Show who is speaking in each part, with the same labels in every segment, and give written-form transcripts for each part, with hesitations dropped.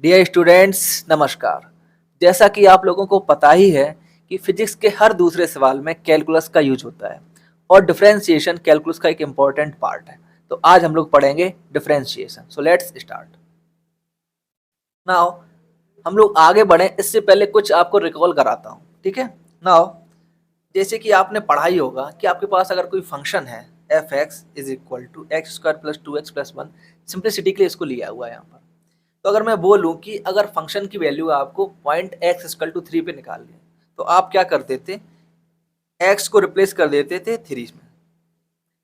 Speaker 1: Dear students, नमस्कार। जैसा कि आप लोगों को पता ही है कि फिजिक्स के हर दूसरे सवाल में कैलकुलस का यूज होता है और डिफरेंशिएशन कैलकुलस का एक इम्पॉर्टेंट पार्ट है। तो आज हम लोग पढ़ेंगे differentiation. So let's start now. हम लोग आगे बढ़ें इससे पहले कुछ आपको रिकॉल कराता हूँ, ठीक है। नाउ, जैसे कि आपने पढ़ा ही होगा कि आपके पास अगर कोई फंक्शन है F X is equal to X square plus two X plus one, simplicity के लिए इसको लिया हुआ है यहाँ पर। तो अगर मैं बोलूं कि अगर फंक्शन की वैल्यू आपको point X equal to three पे निकालनी है, तो आप क्या करते थे? एक्स को रिप्लेस कर देते थे थ्री में,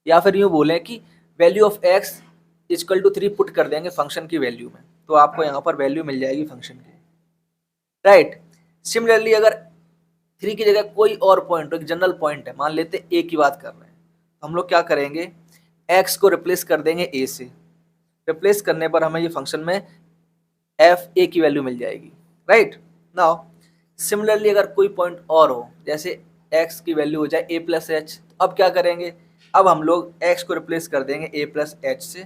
Speaker 1: या फिर यूं बोलें कि value of X equal to three put कर देंगे फंक्शन की वैल्यू में, तो आपको यहाँ पर वैल्यू मिल जाएगी फंक्शन की, राइट। सिमिलरली अगर थ्री की जगह कोई और पॉइंट हो, एक जनरल पॉइंट है, मान लेते ए की बात कर रहे हैं, तो हम लोग क्या करेंगे? एक्स को रिप्लेस कर देंगे ए से। रिप्लेस करने पर हमें ये फंक्शन में एफ ए की वैल्यू मिल जाएगी, राइट। नाउ सिमिलरली अगर कोई पॉइंट और हो, जैसे एक्स की वैल्यू हो जाए ए प्लस एच, तो अब क्या करेंगे? अब हम लोग एक्स को रिप्लेस कर देंगे ए प्लस एच से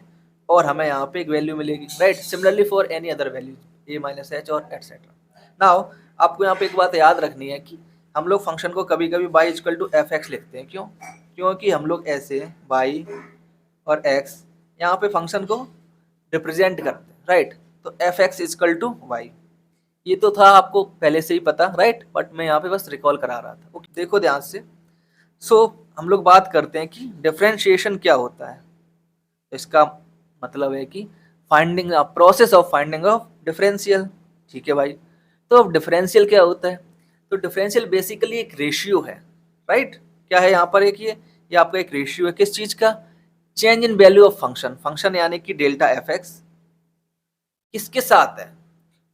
Speaker 1: और हमें यहाँ पे एक वैल्यू मिलेगी, right. Similarly for any other value A minus H और एटसेट्रा। नाउ आपको यहाँ पे एक बात याद रखनी है कि हम लोग फंक्शन को कभी कभी Y equal to F X लिखते हैं। क्यों? क्योंकि हम लोग ऐसे बाई और एक्स यहाँ पे फंक्शन को रिप्रेजेंट करते हैं, राइट। तो F X is equal to Y, ये तो था आपको पहले से ही पता, राइट, बट मैं यहाँ पे बस रिकॉल करा रहा था। ओके, देखो ध्यान से। सो हम लोग बात करते हैं कि डिफरेंशिएशन क्या होता है। इसका मतलब है कि finding process of finding of differential, ठीक है भाई। तो अब डिफरेंशियल क्या होता है? तो डिफरेंशियल बेसिकली एक रेशियो है, राइट। क्या है यहाँ पर? एक ये आपका एक रेशियो है, किस चीज का? Change in value of function, function यानी कि डेल्टा एफ एक्स, किसके साथ है?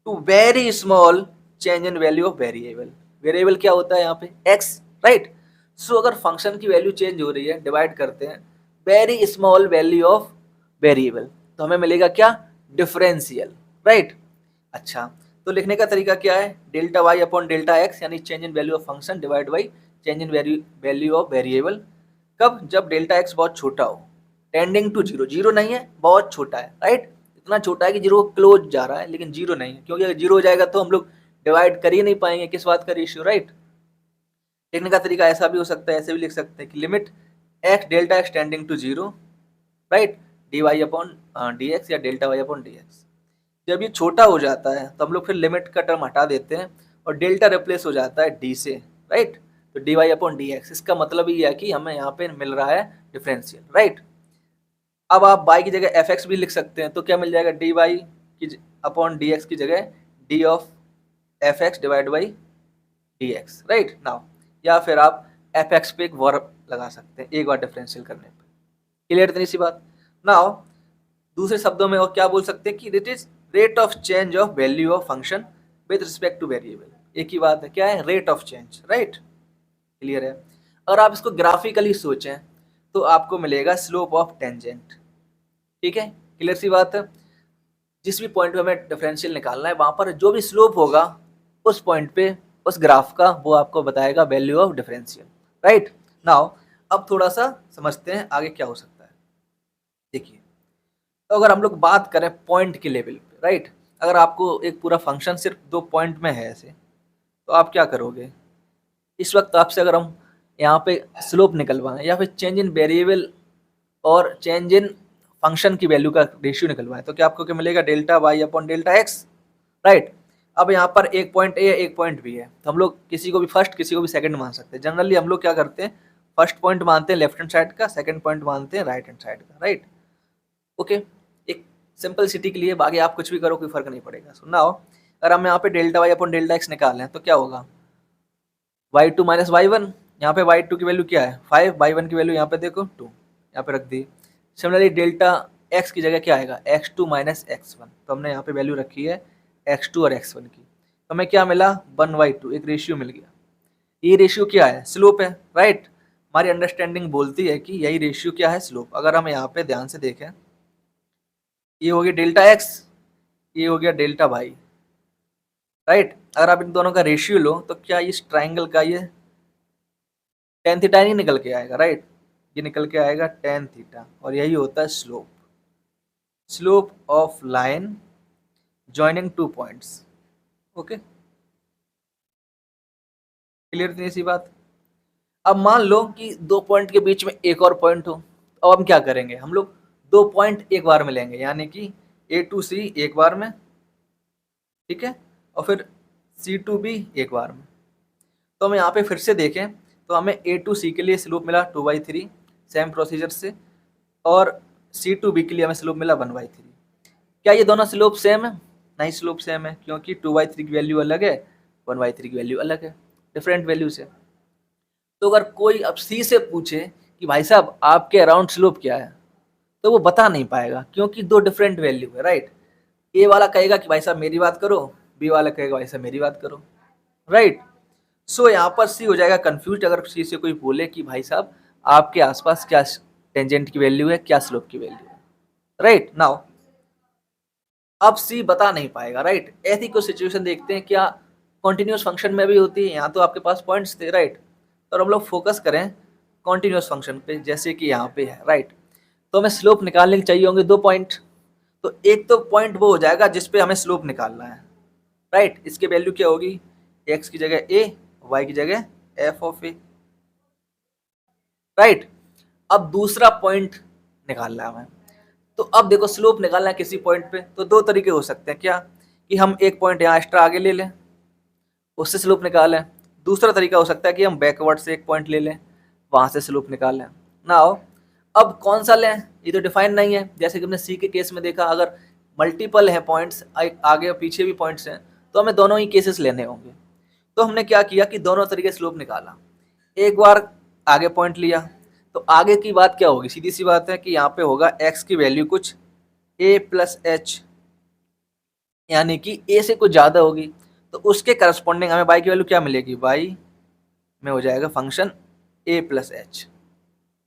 Speaker 1: To very small change in value of variable. Variable क्या होता है यहाँ पे? X, right. सो अगर फंक्शन की वैल्यू चेंज हो रही है, डिवाइड करते हैं very small value of variable, तो हमें मिलेगा क्या? Differential, right. अच्छा, तो लिखने का तरीका क्या है? Delta Y upon delta X, यानी change in value of function divide by change in value of variable. कब? जब डेल्टा एक्स बहुत छोटा हो, टेंडिंग टू जीरो, जीरो नहीं है, बहुत छोटा है, राइट। इतना छोटा है कि जीरो क्लोज जा रहा है, लेकिन जीरो नहीं है, क्योंकि अगर जीरो हो जाएगा तो हम लोग डिवाइड कर ही नहीं पाएंगे, किस बात का रेशियो, राइट। लिखने का तरीका ऐसा भी हो सकता है, ऐसे भी लिख सकते हैं कि limit X delta X tending to zero, right, D Y upon D X या delta Y upon D X. जब ये छोटा हो जाता है तो हम लोग फिर लिमिट का टर्म हटा देते हैं और डेल्टा रिप्लेस हो जाता है डी से, राइट। तो D Y upon D X, इसका मतलब ये है कि हमें यहाँ पे मिल रहा है डिफरेंशियल, राइट। अब आप बाई की जगह एफ एक्स भी लिख सकते हैं, तो क्या मिल जाएगा? डी वाई की अपॉन डी एक्स की जगह D of F x divide by D x, right. Now या फिर आप एफ एक्स पे एक वर्ब लगा सकते हैं एक बार डिफरेंशियल करने पे। क्लियर? इतनी सी बात। नाउ दूसरे शब्दों में और क्या बोल सकते हैं कि it is rate of change of value of function with respect two variable. एक ही बात है, क्या है? Rate of change, right. Clear है? अगर आप इसको ग्राफिकली सोचें तो आपको मिलेगा स्लोप ऑफ टेंजेंट, ठीक है। क्लियर सी बात है। जिस भी पॉइंट पे हमें डिफरेंशियल निकालना है, वहां पर जो भी स्लोप होगा उस पॉइंट पे, उस ग्राफ का, वो आपको बताएगा value of differential, right. Now अब थोड़ा सा समझते हैं आगे क्या हो सकता है। देखिए, तो अगर हम लोग बात करें पॉइंट के लेवल पे, राइट, अगर आपको एक पूरा फंक्शन सिर्फ दो पॉइंट में है ऐसे, तो आप क्या करोगे? इस वक्त आपसे अगर हम यहाँ पे स्लोप निकलवाएं या फिर चेंज इन वेरिएबल और चेंज इन फंक्शन की वैल्यू का रेशियो निकलवाएं, तो क्या आपको क्या मिलेगा? Delta Y upon delta X, right. अब यहाँ पर एक पॉइंट ए एक पॉइंट बी है, तो हम लोग किसी को भी फर्स्ट किसी को भी सेकंड मान सकते हैं। जनरली हम लोग क्या करते हैं? फर्स्ट पॉइंट मानते हैं लेफ्ट हैंड साइड का, सेकंड पॉइंट मानते हैं राइट हैंड साइड का, राइट। ओके, एक सिंपल सिटी के लिए, बाकी आप कुछ भी करो कोई फर्क नहीं पड़ेगा। सुनना हो, अगर हम यहाँ पे delta Y upon delta X निकालें तो क्या होगा? Y two minus Y one, यहाँ पे वाई टू की वैल्यू क्या है? फाइव, वाई वन की वैल्यू यहाँ पे देखो टू, यहाँ पे रख दी। सिमिलरली डेल्टा एक्स की जगह क्या आएगा? X two minus X one, तो हमने यहाँ पे वैल्यू रखी है एक्स टू और एक्स वन की, तो हमें क्या मिला? वन बाई टू, एक रेशियो मिल गया। ये रेशियो क्या है? स्लोप है, राइट। हमारी अंडरस्टैंडिंग बोलती है कि यही रेशियो क्या है? स्लोप। अगर हम यहाँ पे ध्यान से देखें, ये हो गया डेल्टा एक्स, ये हो गया डेल्टा वाई, राइट। अगर आप इन दोनों का रेशियो लो तो क्या इस ट्राइंगल का ये टेन थीटा नहीं निकल के आएगा, राइट। ये निकल के आएगा टेन थीटा, और यही होता है slope. Slope of line joining two points. Okay, clear थी इसी बात। अब मान लो कि दो पॉइंट के बीच में एक और पॉइंट हो, अब हम क्या करेंगे, हम लोग दो पॉइंट एक बार में लेंगे, यानी कि ए टू सी एक बार में, ठीक है, और फिर सी टू बी एक बार में। तो हम यहाँ पे फिर से देखें तो हमें ए टू सी के लिए स्लोप मिला 2/3 सेम प्रोसीजर से, और सी टू बी के लिए हमें स्लोप मिला 1/3। क्या ये दोनों स्लोप सेम है? नहीं, स्लोप सेम है, क्योंकि 2/3 की वैल्यू अलग है, 1/3 की वैल्यू अलग है, डिफरेंट वैल्यू से। तो अगर कोई अब सी से पूछे कि भाई साहब आपके अराउंड स्लोप क्या है, तो वो बता नहीं पाएगा, क्योंकि दो डिफरेंट वैल्यू है, राइट। ए वाला कहेगा कि भाई साहब मेरी बात करो, बी वाला कहेगा भाई साहब मेरी बात करो, राइट। सो यहाँ पर सी हो जाएगा कंफ्यूज अगर सी से कोई बोले कि भाई साहब आपके आसपास क्या टेंजेंट की वैल्यू है, क्या स्लोप की वैल्यू है, राइट। नाउ अब सी बता नहीं पाएगा, राइट। ऐसी कुछ सिचुएशन देखते हैं, क्या कॉन्टिन्यूस फंक्शन में भी होती है। यहाँ तो आपके पास पॉइंट्स थे, राइट, और हम लोग फोकस करें कॉन्टिन्यूस फंक्शन पे, जैसे कि यहाँ पे है, राइट। तो हमें स्लोप निकालने के चाहिए होंगे दो पॉइंट। तो एक तो पॉइंट वो हो जाएगा जिसपे हमें स्लोप निकालना है, राइट। इसकी वैल्यू क्या होगी, एक्स की जगह ए, वाई की जगह एफ ऑफ ए, राइट। अब दूसरा पॉइंट निकालना है हमें। तो अब देखो स्लोप निकालना है किसी पॉइंट पे, तो दो तरीके हो सकते हैं, क्या कि हम एक पॉइंट यहाँ एक्स्ट्रा आगे ले लें, उससे स्लोप निकालें। दूसरा तरीका हो सकता है कि हम बैकवर्ड से एक पॉइंट ले लें, वहां से स्लोप निकालें। नाउ अब कौन सा लें ये तो डिफाइन नहीं है। जैसे कि हमने सी के केस में देखा, अगर मल्टीपल है पॉइंट्स, आगे और पीछे भी पॉइंट्स हैं, तो हमें दोनों ही केसेस लेने होंगे। तो हमने क्या किया कि दोनों तरीके स्लोप निकाला। एक बार आगे पॉइंट लिया, तो आगे की बात क्या होगी, सीधी सी बात है कि यहाँ पे होगा x की वैल्यू कुछ a प्लस एच, यानी कि a से कुछ ज़्यादा होगी, तो उसके करस्पॉन्डिंग हमें y की वैल्यू क्या मिलेगी, y में हो जाएगा function a plus H,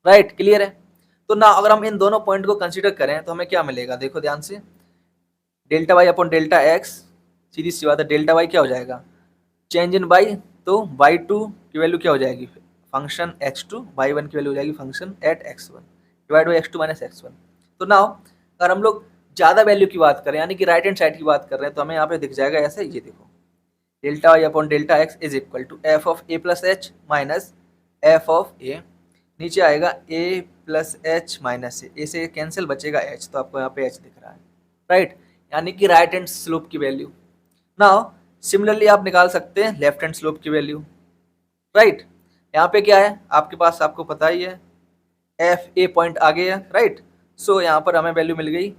Speaker 1: right. Clear है। तो ना अगर हम इन दोनों पॉइंट को कंसीडर करें तो हमें क्या मिलेगा, देखो ध्यान से, delta Y upon delta X, सीधी सी बात है, डेल्टा वाई क्या हो जाएगा, चेंज इन वाई, तो y2 की वैल्यू क्या हो जाएगी, फंक्शन x2, y1 की वैल्यू हो जाएगी function at x1 divide by x2 minus x1। तो नाउ अगर हम लोग ज़्यादा वैल्यू की बात करें, यानी कि राइट हैंड साइड की बात कर रहे हैं, तो हमें यहाँ पे दिख जाएगा ऐसे, ये देखो, delta Y upon delta X is equal to F of A plus H minus F of A, नीचे आएगा A plus H minus A से कैंसिल, बचेगा एच, तो आपको यहाँ पे एच दिख रहा है, राइट, यानी कि राइट हैंड स्लोप की वैल्यू। नाउ सिमिलरली आप निकाल सकते हैं लेफ्ट हैंड स्लोप की वैल्यू, राइट। यहाँ पे क्या है आपके पास, आपको पता ही है, एफ ए पॉइंट आगे है, राइट। सो यहाँ पर हमें वैल्यू मिल गई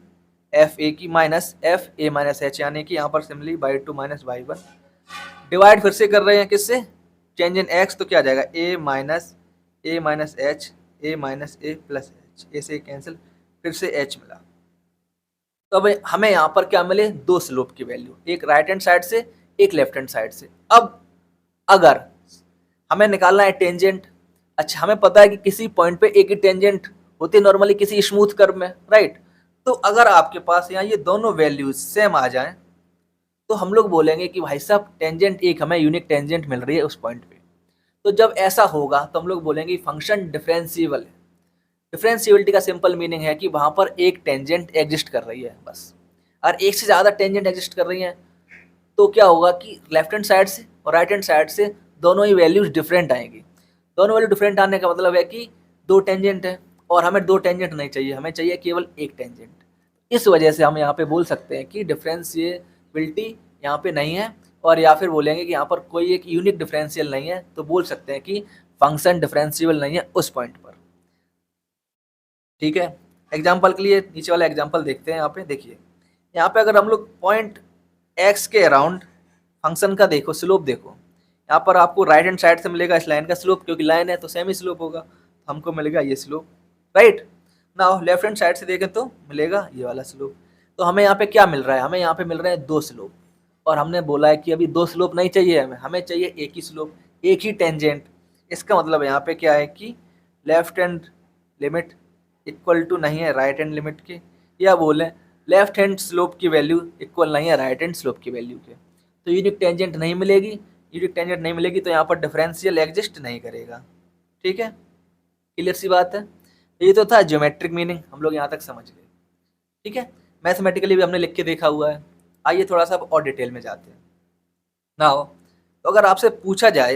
Speaker 1: एफ ए की minus F A minus H, यानी कि यहाँ पर similarly by two minus by one, divide फिर से कर रहे हैं किससे, चेंज इन एक्स, तो क्या आ जाएगा ए माइनस एच, ए माइनस ए प्लस एच, ए से कैंसिल, फिर से एच मिला। तो अब हमें यहाँ पर क्या मिले, दो स्लोप की वैल्यू, एक राइट हैंड साइड से, एक लेफ्ट हैंड साइड से। अब अगर हमें निकालना है टेंजेंट, अच्छा हमें पता है कि किसी पॉइंट पे एक ही टेंजेंट होती है नॉर्मली किसी स्मूथ कर्व में, राइट। तो अगर आपके पास यहाँ ये दोनों वैल्यूज सेम आ जाएं, तो हम लोग बोलेंगे कि भाई साहब टेंजेंट एक हमें यूनिक टेंजेंट मिल रही है उस पॉइंट पे। तो जब ऐसा होगा तो हम लोग बोलेंगे फंक्शन डिफरेंशिएबल है। डिफरेंशिएबिलिटी का सिंपल मीनिंग है कि वहां पर एक टेंजेंट एग्जिस्ट कर रही है बस, और एक से ज़्यादा टेंजेंट एग्जिस्ट कर रही हैं, तो क्या होगा कि लेफ्ट हैंड साइड से और राइट हैंड साइड से दोनों ही वैल्यूज डिफरेंट आएंगी। दोनों वैल्यू डिफरेंट आने का मतलब है कि दो टेंजेंट है, और हमें दो टेंजेंट नहीं चाहिए, हमें चाहिए केवल एक टेंजेंट। इस वजह से हम यहाँ पे बोल सकते हैं कि डिफरेंशिएबिलिटी यहाँ पे नहीं है, और या फिर बोलेंगे कि यहाँ पर कोई एक यूनिक डिफरेंशियल नहीं है, तो बोल सकते हैं कि फंक्शन डिफरेंशिएबल नहीं है उस पॉइंट पर, ठीक है। एग्जाम्पल के लिए नीचे वाला एग्जाम्पल देखते हैं। यहाँ पे देखिए, यहाँ पे अगर हम लोग पॉइंट एक्स के अराउंड फंक्शन का देखो स्लोप देखो, यहाँ पर आपको राइट हैंड साइड से मिलेगा इस लाइन का स्लोप, क्योंकि लाइन है तो सेम ही स्लोप होगा, तो हमको मिलेगा ये slope, right. Now left hand side से देखें तो मिलेगा ये वाला स्लोप। तो हमें यहाँ पे क्या मिल रहा है, हमें यहाँ पे मिल रहे हैं दो स्लोप, और हमने बोला है कि अभी दो स्लोप नहीं चाहिए हमें, हमें चाहिए एक ही स्लोप, एक ही टेंजेंट। इसका मतलब यहाँ पे क्या है कि left hand limit equal to नहीं है राइट हैंड लिमिट के, या बोलें लेफ्ट हैंड स्लोप की वैल्यू इक्वल नहीं है राइट हैंड स्लोप की वैल्यू के। तो यूनिक टेंजेंट नहीं मिलेगी, यूनिक टेंजेंट नहीं मिलेगी तो यहाँ पर डिफरेंशियल एग्जिस्ट नहीं करेगा, ठीक है। क्लियर सी बात है। ये तो था ज्योमेट्रिक मीनिंग, हम लोग यहाँ तक समझ गए, ठीक है। मैथमेटिकली भी हमने लिख के देखा हुआ है। आइए थोड़ा सा अब और डिटेल में जाते हैं। नाउ तो अगर आपसे पूछा जाए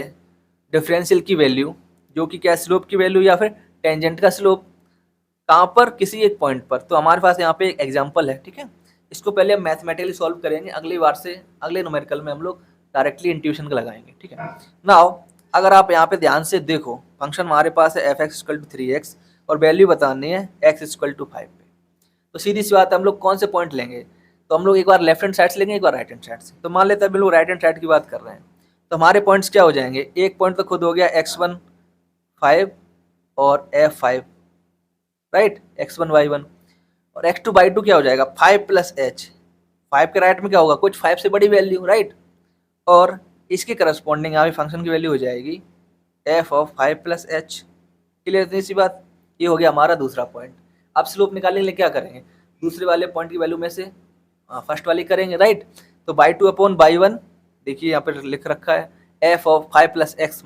Speaker 1: डिफरेंशियल की वैल्यू, जो कि क्या स्लोप की वैल्यू या फिर टेंजेंट का स्लोप, कहाँ पर, किसी एक पॉइंट पर, तो हमारे पास यहाँ पे एक एग्जांपल है, ठीक है। इसको पहले हम मैथमेटिकली सॉल्व करेंगे, अगली बार से अगले न्यूमेरिकल में हम लोग डायरेक्टली इंट्यूशन का लगाएंगे, ठीक है। नाउ अगर आप यहाँ पे ध्यान से देखो, फंक्शन हमारे पास है f(x) = 3x और वैल्यू बतानी है x = 5 पे। तो सीधी सी बात है, हम लोग कौन से पॉइंट लेंगे, तो हम लोग एक बार लेफ्ट हैंड साइड से लेंगे, एक बार राइट हैंड साइड से। तो मान लेते हैं हम लोग राइट हैंड साइड की बात कर रहे हैं, तो हमारे पॉइंट्स क्या हो जाएंगे, एक पॉइंट तो खुद हो गया x1 5 और f5, राइट, x1 y1, और x2 y2 क्या हो जाएगा 5 + h, 5 के राइट में क्या होगा, कुछ 5 से बड़ी वैल्यू, राइट, और इसके करस्पॉन्डिंग यहाँ पे फंक्शन की वैल्यू हो जाएगी f(5 + h)। क्लियर, इतनी सी बात। ये हो गया हमारा दूसरा पॉइंट। अब स्लोप निकालने के लिए क्या करेंगे, दूसरे वाले पॉइंट की वैल्यू में से फर्स्ट वाली करेंगे, राइट। तो y2/y1, देखिए यहाँ पर लिख रखा है f(5 + x -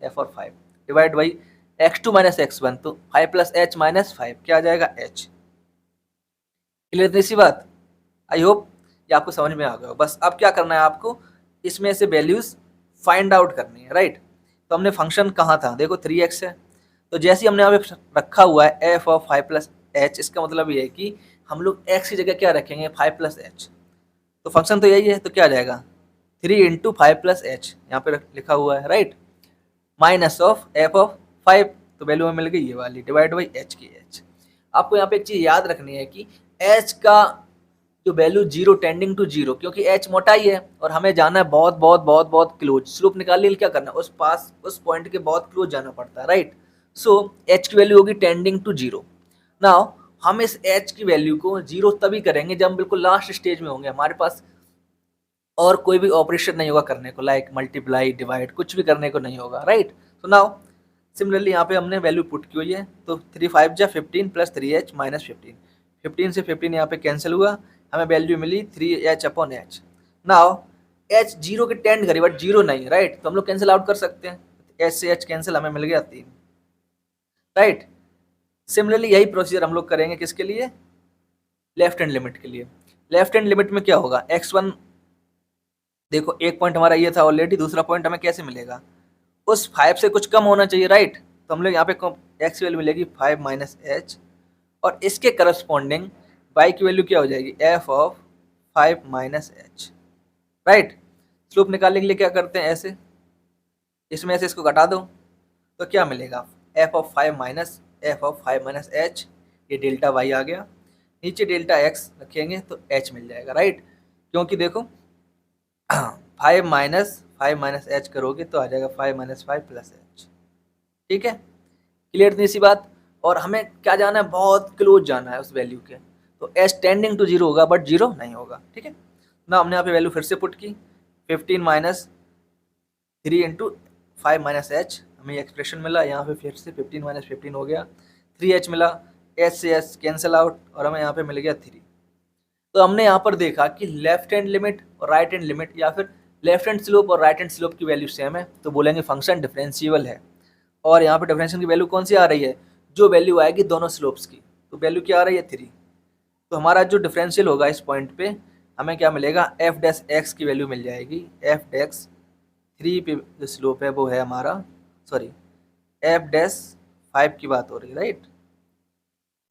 Speaker 1: f(5) divide by x2 - x1, तो 5 + h - 5 क्या आ जाएगा h। क्लियर, इतनी सी बात। आई होप ये आपको समझ में आ गया हो। बस अब क्या करना है आपको, इसमें से वैल्यूज फाइंड आउट करनी है, राइट। तो हमने फंक्शन कहाँ था, देखो 3x है, तो जैसे ही हमने यहाँ पे रखा हुआ है f(5 + h), इसका मतलब ये है कि हम लोग x की जगह क्या रखेंगे 5 + h। तो फंक्शन तो यही है, तो क्या आ जाएगा 3 × 5 + h, यहाँ पे लिखा हुआ है, राइट, माइनस ऑफ f(5), तो वैल्यू हमें मिल गई ये वाली, डिवाइड बाई h की h। आपको यहाँ पे एक चीज याद रखनी है कि h का जो वैल्यू 0 टेंडिंग टू 0, क्योंकि h मोटाई है और हमें जाना है बहुत बहुत बहुत बहुत क्लोज। स्लोप निकालने के लिए क्या करना है, उस पॉइंट के बहुत क्लोज जाना पड़ता है, राइट। सो h की वैल्यू होगी टेंडिंग टू 0। नाउ हम इस h की वैल्यू को 0 तभी करेंगे जब हम बिल्कुल लास्ट स्टेज में होंगे, हमारे पास और कोई भी ऑपरेशन नहीं होगा करने को, लाइक मल्टीप्लाई डिवाइड कुछ भी करने को नहीं होगा, राइट। तो नाउ सिमिलरली यहाँ पे हमने वैल्यू पुट की हुई है, तो 3 5 जा 15 + 3h - 15, 15 से 15 यहाँ पे कैंसिल हुआ, हमें वैल्यू मिली 3h/h। नाउ h 0 के टेंड करी बट 0 नहीं, राइट, तो हम लोग कैंसिल आउट कर सकते हैं, h से h कैंसिल, हमें मिल गया 3, राइट। सिमिलरली यही प्रोसीजर हम लोग करेंगे किसके लिए, लेफ्ट हैंड लिमिट के लिए। लेफ्ट हैंड लिमिट में क्या होगा, x1, देखो एक पॉइंट हमारा ये था ऑलरेडी, दूसरा पॉइंट हमें कैसे मिलेगा, उस 5 से कुछ कम होना चाहिए, राइट। तो हम लोग यहाँ पे x की वैल्यू मिलेगी 5 - h, और इसके करस्पॉन्डिंग y की वैल्यू क्या हो जाएगी f(5 - h), राइट। स्लोप निकालने के लिए क्या करते हैं, ऐसे इसमें से इसको घटा दो, तो क्या मिलेगा f(5 - h), ये डेल्टा y आ गया, नीचे डेल्टा x रखेंगे तो h मिल जाएगा, राइट। क्योंकि देखो 5 - h करोगे तो आ जाएगा 5 - 5 + h, ठीक है। क्लियर, इतनी सी बात। और हमें क्या जाना है, बहुत क्लोज जाना है उस वैल्यू के, तो h टेंडिंग टू 0 होगा बट 0 नहीं होगा, ठीक है ना। हमने यहाँ पे वैल्यू फिर से पुट की, 15 - 3 × 5 - h, हमें एक्सप्रेशन मिला, यहाँ पे फिर से 15 - 15 हो गया, 3h मिला, h से h कैंसिल आउट, और हमें यहाँ पे मिल गया 3। तो हमने यहाँ पर देखा कि लेफ्ट हैंड लिमिट और राइट हैंड लिमिट, या फिर लेफ्ट हैंड स्लोप और राइट हैंड स्लोप की वैल्यू सेम है, तो बोलेंगे फंक्शन डिफरेंशिएबल है। और यहाँ पे डिफरेंशियल की वैल्यू कौन सी आ रही है, जो वैल्यू आएगी दोनों स्लोप्स की, तो वैल्यू क्या आ रही है 3। तो हमारा जो डिफरेंशियल होगा इस पॉइंट पे, हमें क्या मिलेगा f' की वैल्यू मिल जाएगी, f'3 पे जो स्लोप है वो है हमारा, सॉरी f'5 की बात हो रही है, राइट,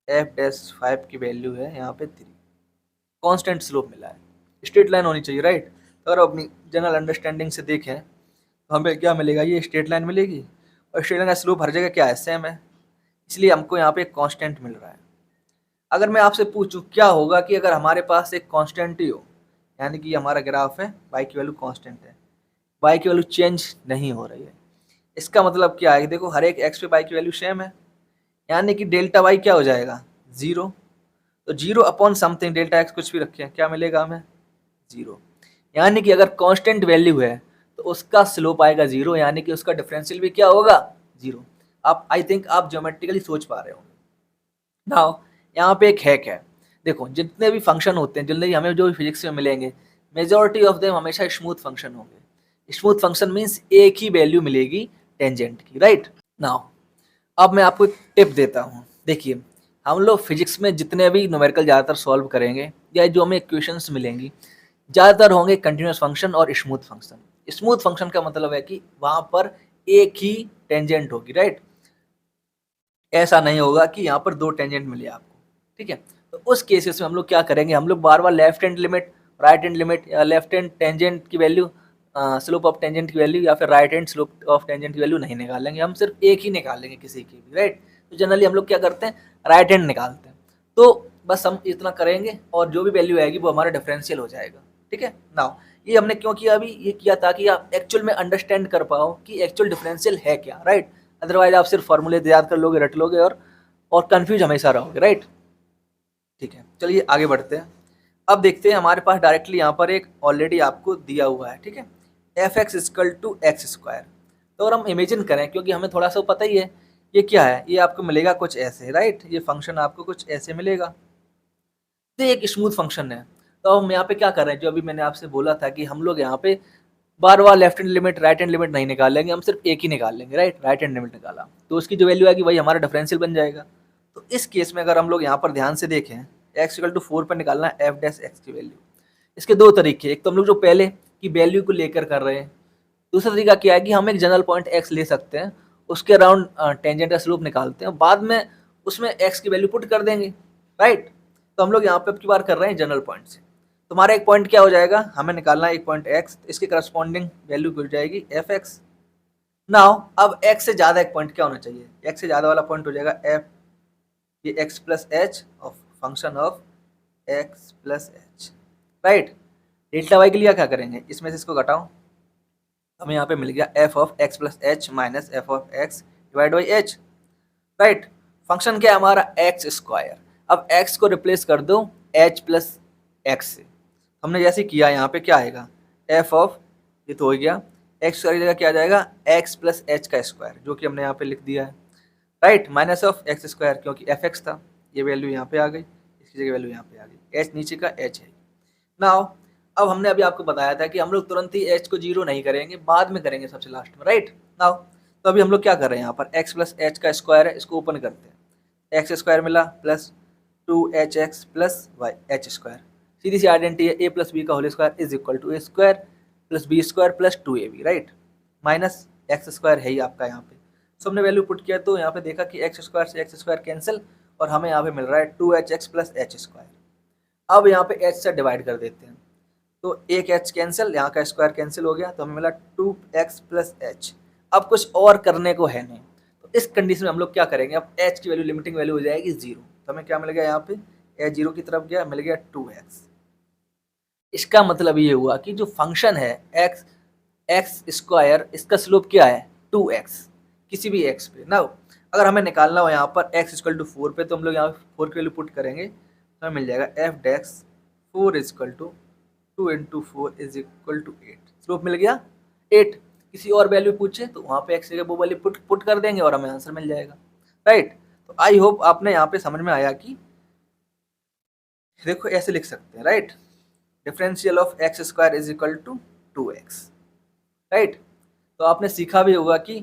Speaker 1: f'5 की वैल्यू है यहाँ पे 3, कांस्टेंट स्लोप मिला है, स्ट्रेट लाइन होनी चाहिए, राइट। तो अगर अपनी जनरल अंडरस्टैंडिंग से देखें तो हमें क्या मिलेगा, ये स्ट्रेट लाइन मिलेगी, और स्ट्रेट लाइन का स्लोप हर जगह क्या है, सेम है, इसलिए हमको यहाँ पे एक कांस्टेंट मिल रहा है। अगर मैं आपसे पूछूं क्या होगा कि अगर हमारे पास एक कांस्टेंट ही हो, यानी कि हमारा ग्राफ है, y की वैल्यू कांस्टेंट है, y की वैल्यू चेंज नहीं हो रही है, इसका मतलब क्या है, देखो हर एक x पे y की वैल्यू सेम है, यानी कि डेल्टा y क्या हो जाएगा 0। तो 0/समथिंग डेल्टा x कुछ भी रखें, क्या मिलेगा हमें 0। यानी कि अगर कांस्टेंट वैल्यू है तो उसका स्लोप आएगा 0, यानी कि उसका डिफरेंशियल भी क्या होगा 0। आप आई थिंक आप ज्योमेट्रिकली सोच पा रहे होंगे। नाउ यहाँ पे एक हैक है, देखो जितने भी फंक्शन होते हैं, जितने हमें जो भी फिजिक्स में मिलेंगे, मेजॉरिटी ऑफ देम हमेशा स्मूथ फंक्शन होंगे। स्मूथ फंक्शन मीन्स एक ही वैल्यू मिलेगी टेंजेंट की, राइट। नाउ अब मैं आपको एक टिप देता हूँ, देखिए हम लोग फिजिक्स में जितने भी न्यूमेरिकल ज़्यादातर सॉल्व करेंगे या जो हमें इक्वेशंस मिलेंगी, ज़्यादातर होंगे कंटिन्यूस फंक्शन और स्मूथ फंक्शन। स्मूथ फंक्शन का मतलब है कि वहाँ पर एक ही टेंजेंट होगी, राइट? ऐसा नहीं होगा कि यहाँ पर 2 टेंजेंट मिले आपको, ठीक है? तो उस केसेस में हम लोग क्या करेंगे, हम लोग बार-बार left hand limit, right hand limit या लेफ्ट हैंड टेंजेंट की वैल्यू स्लोप ऑफ टेंजेंट की वैल्यू या फिर right hand slope of tangent की वैल्यू नहीं निकालेंगे, हम सिर्फ एक ही निकालेंगे किसी की भी, राइट? तो जनरली हम लोग क्या करते हैं, राइट हैंड निकालते हैं। तो बस हम इतना करेंगे और जो भी वैल्यू आएगी वो हमारा डिफरेंशियल हो जाएगा, ठीक है? नाउ ये हमने क्यों किया अभी? ये किया ताकि आप एक्चुअल में अंडरस्टैंड कर पाओ कि एक्चुअल डिफरेंशियल है क्या, राइट? अदरवाइज आप सिर्फ फॉर्मूले याद कर लोगे, रट लोगे और कंफ्यूज हमेशा रहोगे, राइट? ठीक है, चलिए आगे बढ़ते हैं। अब देखते हैं हमारे पास डायरेक्टली यहाँ पर एक ऑलरेडी आपको दिया हुआ है, ठीक है? F X is equal to X square. तो अगर हम इमेजिन करें, क्योंकि हमें थोड़ा सा पता ही है ये क्या है, ये आपको मिलेगा कुछ ऐसे, राइट? ये फंक्शन आपको कुछ ऐसे मिलेगा। तो ये एक स्मूथ फंक्शन है। तो हम यहाँ पे क्या कर रहे हैं, जो अभी मैंने आपसे बोला था कि हम लोग यहाँ पे बार बार left hand limit right hand limit नहीं निकालेंगे, हम सिर्फ एक ही निकाल लेंगे, राइट? राइट हैंड लिमिट निकाला तो उसकी जो वैल्यू आएगी वही हमारा डिफरेंशियल बन जाएगा। तो इस केस में अगर हम लोग यहाँ पर ध्यान से देखें, एक्स इक्वल टू 4 पर निकालना है एफ डैश एक्स की वैल्यू। इसके दो तरीके, एक तो हम लोग जो पहले की वैल्यू को लेकर कर रहे हैं, दूसरा तरीका क्या है कि हम एक जनरल पॉइंट एक्स ले सकते हैं, उसके अराउंड टेंजेंट का स्लोप निकालते हैं, बाद में उसमें एक्स की वैल्यू पुट कर देंगे, राइट? तो हम लोग यहाँ पे अब की बार कर रहे हैं जनरल पॉइंट से। तुम्हारा एक पॉइंट क्या हो जाएगा, हमें निकालना है एक पॉइंट एक्स, इसके करस्पॉन्डिंग वैल्यू हो जाएगी एफ एक्स। नाउ अब एक्स से ज़्यादा एक पॉइंट क्या होना चाहिए, एक्स से ज़्यादा वाला पॉइंट हो जाएगा एफ, ये X plus H of function of X plus H, right? Delta Y के लिए क्या करेंगे, इसमें से इसको घटाओ, हमें यहाँ पे मिल गया F of X plus H minus F of x divide by H, right? Function क्या है हमारा, एक्स स्क्वायर। अब एक्स को रिप्लेस कर दो एच प्लस एक्स से। हमने जैसे किया, यहाँ पे क्या आएगा, एफ ऑफ, ये तो हो गया, एक्स की जगह क्या आ जाएगा, एक्स प्लस एच का स्क्वायर, जो कि हमने यहाँ पे लिख दिया है, right? Minus of X square, क्योंकि एफ एक्स था, ये वैल्यू यहाँ पे आ गई, इसकी जगह वैल्यू यहाँ पे आ गई, एच नीचे का एच है। नाउ अब हमने अभी आपको बताया था कि हम लोग तुरंत ही एच को जीरो नहीं करेंगे, बाद में करेंगे सबसे लास्ट में, राइट? नाउ तो अभी हम लोग क्या कर रहे हैं, यहाँ पर एक्स प्लस एच का स्क्वायर है, इसको ओपन करते हैं, एक्स स्क्वायर मिला plus 2hx plus Y H square, सीधी सी आइडेंटिटी है, ए प्लस बी का whole square is equal to A square plus B square plus 2ab, right? Minus X square है ही आपका यहाँ पे। सो हमने वैल्यू पुट किया तो यहाँ पे देखा कि एक्स स्क्वायर से एक्स स्क्वायर कैंसिल और हमें यहाँ पे मिल रहा है 2hx प्लस एच स्क्वायर। अब यहाँ पे h से डिवाइड कर देते हैं, तो एक h कैंसिल, यहाँ का स्क्वायर कैंसिल हो गया, तो हमें मिला 2x प्लस एच। अब कुछ और करने को है नहीं, तो इस कंडीशन में हम लोग क्या करेंगे, अब h की वैल्यू लिमिटिंग वैल्यू हो जाएगी 0, तो हमें क्या मिल गया यहाँ पे, h 0 की तरफ गया, मिल गया 2x। इसका मतलब ये हुआ कि जो फंक्शन है x एक्स स्क्वायर, इसका स्लोप क्या है 2x, किसी भी x पे। ना अगर हमें निकालना हो यहाँ पर x इक्वल टू 4 पे, तो हम लोग यहाँ 4 की वैल्यू पुट करेंगे, तो हमें मिल जाएगा F dash 4 equal to 2 into 4 is equal to 8, slope मिल गया 8। किसी और वैल्यू पूछे तो वहाँ पे x की वो वैल्यू पुट कर देंगे और हमें आंसर मिल जाएगा, राइट? तो आई होप आपने यहाँ पे समझ में आया कि देखो ऐसे लिख सकते हैं, right? Differential of X square is equal to 2x, right? तो आपने सीखा भी होगा कि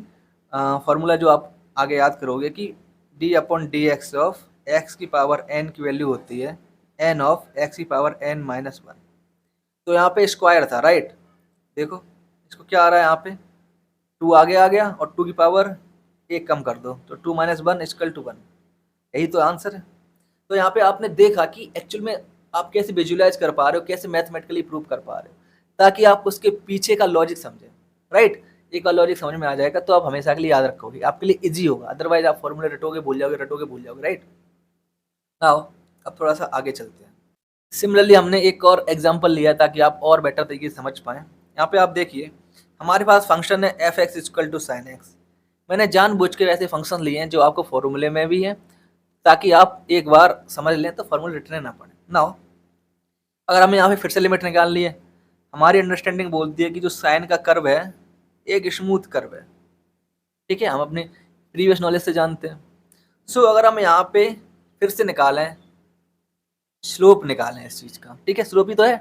Speaker 1: फॉर्मूला जो आप आगे याद करोगे कि D upon D x of x की पावर n की वैल्यू होती है n ऑफ एक्स की पावर n माइनस 1। तो यहाँ पे स्क्वायर था, राइट? देखो इसको क्या आ रहा है, यहाँ पे 2 आगे आ गया और 2 की पावर 1 कम कर दो, तो 2 माइनस 1 इक्वल टू 1, यही तो आंसर है। तो यहाँ पे आपने देखा कि एक्चुअल में आप कैसे विजुलाइज कर पा रहे हो, कैसे मैथमेटिकली प्रूव कर पा रहे हो, ताकि आप उसके पीछे का लॉजिक समझें, राइट? एक बार लॉजिक समझ में आ जाएगा तो आप हमेशा के लिए याद रखोगे, आपके लिए इजी होगा, अदरवाइज आप फॉर्मूले रटोगे भूल जाओगे, रटोगे भूल जाओगे, राइट? नाउ अब थोड़ा सा आगे चलते हैं। सिमिलरली हमने एक और एग्जांपल लिया ताकि आप और बेटर तरीके से समझ पाएँ। यहाँ पे आप देखिए हमारे पास फंक्शन है F X equal to sine X. मैंने जानबूझ के वैसे फंक्शन लिए हैं जो आपको फॉर्मूले में भी हैं, ताकि आप एक बार समझ लें तो फॉर्मूले रटने ना पड़े। नाउ अगर हमें यहाँ पे फिर से लिमिट निकालनी है, हमारी अंडरस्टैंडिंग बोलती है कि जो साइन का कर्व है एक स्मूथ कर्व है, ठीक है? हम अपने प्रीवियस नॉलेज से जानते हैं। सो अगर हम यहाँ पे फिर से निकालें, स्लोप निकालें इस चीज़ का, ठीक है? स्लोप ही तो है,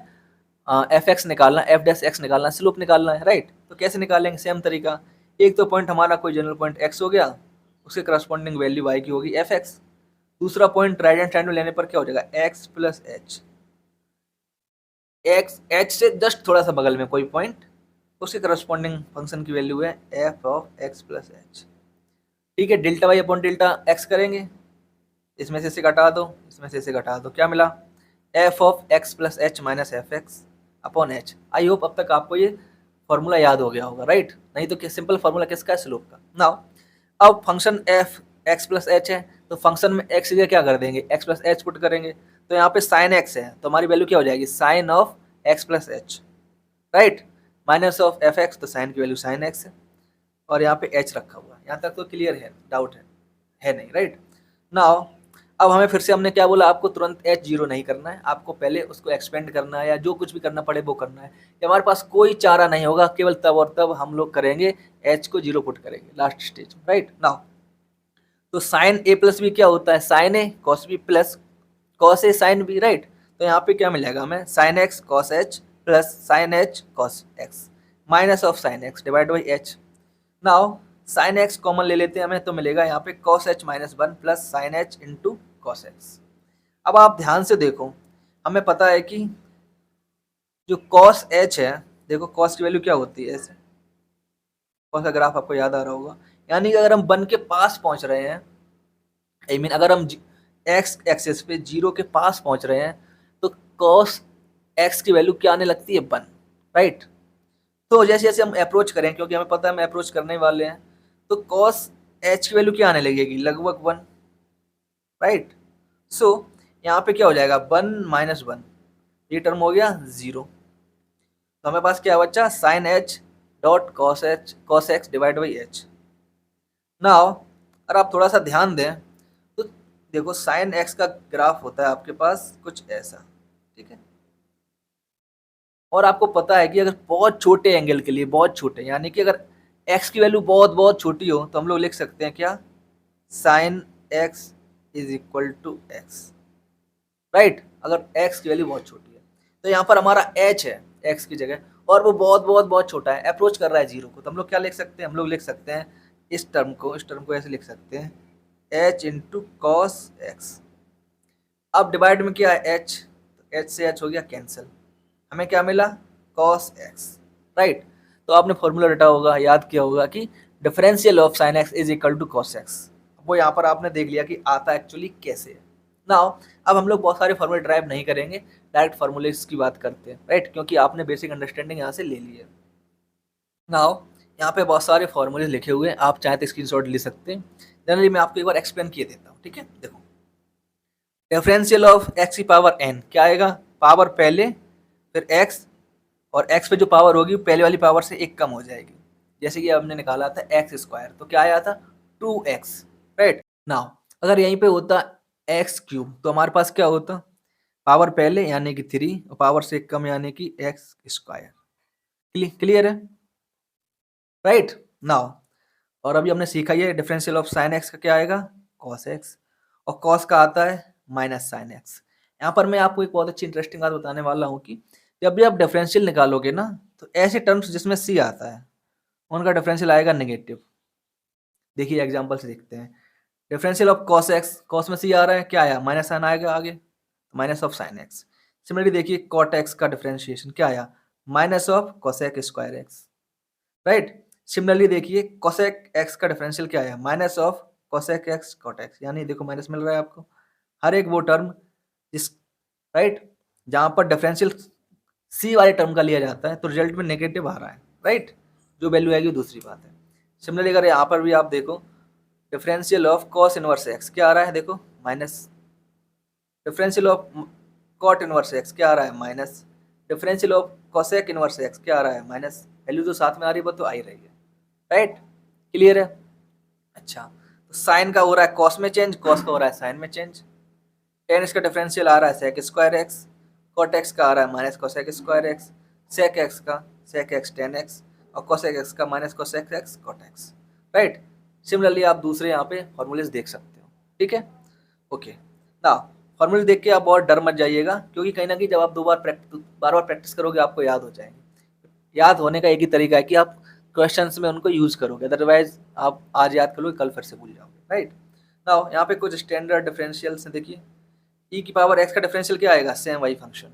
Speaker 1: एफ एक्स निकालना, एफ डैश एक्स निकालना, स्लोप निकालना है, राइट? तो कैसे निकालेंगे, सेम तरीका। एक तो पॉइंट हमारा कोई जनरल पॉइंट एक्स हो गया, उसके करस्पॉन्डिंग वैल्यू वाई की होगी एफ एक्स। दूसरा पॉइंट राइट हैंड साइड में लेने पर क्या हो जाएगा, X plus H, X H से जस्ट थोड़ा सा बगल में कोई पॉइंट, उसके करस्पॉन्डिंग फंक्शन की वैल्यू है F of X plus H. ठीक है, delta Y upon delta X करेंगे, इसमें से घटा दो, इसमें से घटा दो, क्या मिला, F of X plus H minus F x upon H. I hope अब तक आपको ये फॉर्मूला याद हो गया होगा, राइट। नहीं तो सिंपल फॉर्मूला किसका है, स्लोप का। नाउ अब function F x plus H है, तो फंक्शन में एक्स की जगह क्या कर देंगे, एक्स प्लस एच पुट करेंगे, तो यहाँ पे साइन एक्स है, तो हमारी वैल्यू क्या हो जाएगी, sine of X plus H, right, minus of F X, तो साइन की वैल्यू साइन एक्स है, और यहाँ पे एच रखा हुआ है। यहाँ तक तो क्लियर है, डाउट है नहीं, राइट। नाउ अब हमें फिर से हमने क्या बोला, आपको तुरंत एच जीरो नहीं करना है, आपको पहले उसको एक्सपेंड करना है, या जो कुछ भी करना पड़े वो करना है। कि हमारे पास कोई चारा नहीं होगा, केवल तब और तब हम लोग करेंगे, एच को जीरो पुट करेंगे लास्ट स्टेज, राइट। नाउ तो साइन ए प्लस बी क्या होता है, sign A cos B plus cos A sine B, right. तो यहाँ पे क्या मिलेगा हमें, sine x cos H plus sine h cos x minus of sine x divide by H. Now sine x common ले लेते हैं हमें, तो मिलेगा यहाँ पे cos H minus one plus sine h into cos x. अब आप ध्यान से देखो, हमें पता है कि जो कॉस एच है, देखो कॉस की वैल्यू क्या होती है, ऐसे कौन सा ग्राफ आपको याद आ रहा होगा, यानी कि अगर हम वन के पास पहुंच रहे हैं, आई मीन अगर हम एक्स एक्सिस पे जीरो के पास पहुंच रहे हैं, तो कॉस एक्स की वैल्यू क्या आने लगती है, वन, राइट। तो जैसे जैसे हम अप्रोच करें, क्योंकि हमें पता है हम अप्रोच करने वाले हैं, तो कॉस एच की वैल्यू क्या आने लगेगी, लगभग वन, राइट। सो यहाँ पे क्या हो जाएगा, वन माइनस वन, ये टर्म हो गया जीरो, तो हमारे पास क्या बचा, sine H dot cos X divide by H. Now अगर आप थोड़ा सा ध्यान दें, तो देखो साइन एक्स का ग्राफ होता है आपके पास कुछ ऐसा, ठीक है। और आपको पता है कि अगर बहुत छोटे एंगल के लिए, बहुत छोटे, यानी कि अगर एक्स की वैल्यू बहुत बहुत छोटी हो, तो हम लोग लिख सकते हैं क्या, sine X is equal to X, right. अगर एक्स की वैल्यू बहुत छोटी है, तो यहाँ पर हमारा एच है एक्स की जगह, और वो बहुत बहुत बहुत छोटा है, अप्रोच कर रहा है जीरो को, तो हम लोग क्या लिख सकते हैं, हम लोग लिख सकते हैं इस टर्म को ऐसे लिख सकते हैं, एच इंटू कॉस एक्स। अब डिवाइड में क्या है, एच, तो एच से एच हो गया कैंसिल, हमें क्या मिला, कॉस एक्स, राइट। तो आपने फॉर्मूला रटा होगा, याद किया होगा कि differential of sine X is equal to cos X. वो यहाँ पर आपने देख लिया कि आता एक्चुअली कैसे है। नाउ अब हम लोग बहुत सारे फॉर्मूले ड्राइव नहीं करेंगे, डायरेक्ट फॉर्मूलेस की बात करते हैं, राइट, क्योंकि आपने बेसिक अंडरस्टैंडिंग यहाँ से ले ली है। नाउ यहाँ पे बहुत सारे फॉर्मूले लिखे हुए हैं, आप चाहें तो स्क्रीनशॉट ले सकते हैं। जनरली मैं आपको एक बार एक्सप्लेन किए देता हूँ, ठीक है। देखो डिफरेंशियल ऑफ एक्स की पावर एन क्या आएगा, पावर पहले फिर एक्स, और एक्स पे जो पावर होगी पहले वाली पावर से एक कम हो जाएगी। जैसे कि हमने निकाला था एक्स स्क्वायर, तो क्या आया था, 2x, राइट। नाउ अगर यहीं पे होता एक्स क्यूब, तो हमारे पास क्या होता, पावर पहले यानी कि 3 और पावर से एक कम यानी कि एक्स स्क्वायर। क्लियर है, राइट। नाउ और अभी हमने सीखा ये डिफरेंशियल ऑफ साइन एक्स का क्या आएगा, कॉस एक्स, और कॉस का आता है माइनस साइन एक्स। यहाँ पर मैं आपको एक बहुत अच्छी इंटरेस्टिंग बात बताने वाला हूँ कि जब भी आप डिफरेंशियल निकालोगे ना, तो ऐसे टर्म्स जिसमें सी आता है उनका डिफरेंशियल आएगा नेगेटिव। देखिए एग्जांपल से देखते हैं, differential of cos x, cos में सी आ रहा है, क्या आया, माइनस साइन आएगा आगे, minus of sine X. Similarly देखिए कॉट एक्स का डिफरेंशिएशन क्या आया, minus of cosec square X, right. Similarly देखिए कोसेक एक्स का डिफरेंशियल क्या आया, minus of cosec X cot X, यानी देखो माइनस मिल रहा है आपको हर एक वो टर्म जिस, राइट, जहां पर डिफरेंशियल सी वाले टर्म का लिया जाता है, तो रिजल्ट में नेगेटिव आ रहा है, राइट। जो वैल्यू आएगी दूसरी बात है। सिमिलरली अगर यहाँ पर भी आप देखो differential of cos inverse X क्या आ रहा है, देखो minus, differential of cot inverse X क्या आ रहा है, minus, differential of cosec inverse X क्या आ रहा है, माइनस। वैल्यू जो साथ में आ रही है वो तो आ ही रही है, राइट। क्लियर है। अच्छा, तो साइन का हो रहा है कॉस में चेंज, कॉस का हो रहा है साइन में चेंज। टेन इसका डिफरेंशियल आ रहा है sec square X, cot X का आ रहा है minus cosec square X, sec X का सेक एक्स टेन एक्स, और कोसेक एक्स का minus cosec X cot X, right. Similarly आप दूसरे यहाँ पे फॉर्मूलेस देख सकते हो, ठीक है। ओके, ना फॉर्मूले देख के आप बहुत डर मत जाइएगा, क्योंकि कहीं ना कहीं जब आप बार बार प्रैक्टिस करोगे आपको याद हो जाएंगे। याद होने का एक ही तरीका है कि आप क्वेश्चंस में उनको यूज करोगे, अदरवाइज आप आज याद करोगे कल फिर से भूल जाओगे, राइट। नाउ यहाँ पे कुछ स्टैंडर्ड डिफरेंशियल से देखिए, ई की पावर एक्स का डिफरेंशियल क्या आएगा, सेम वाई फंक्शन,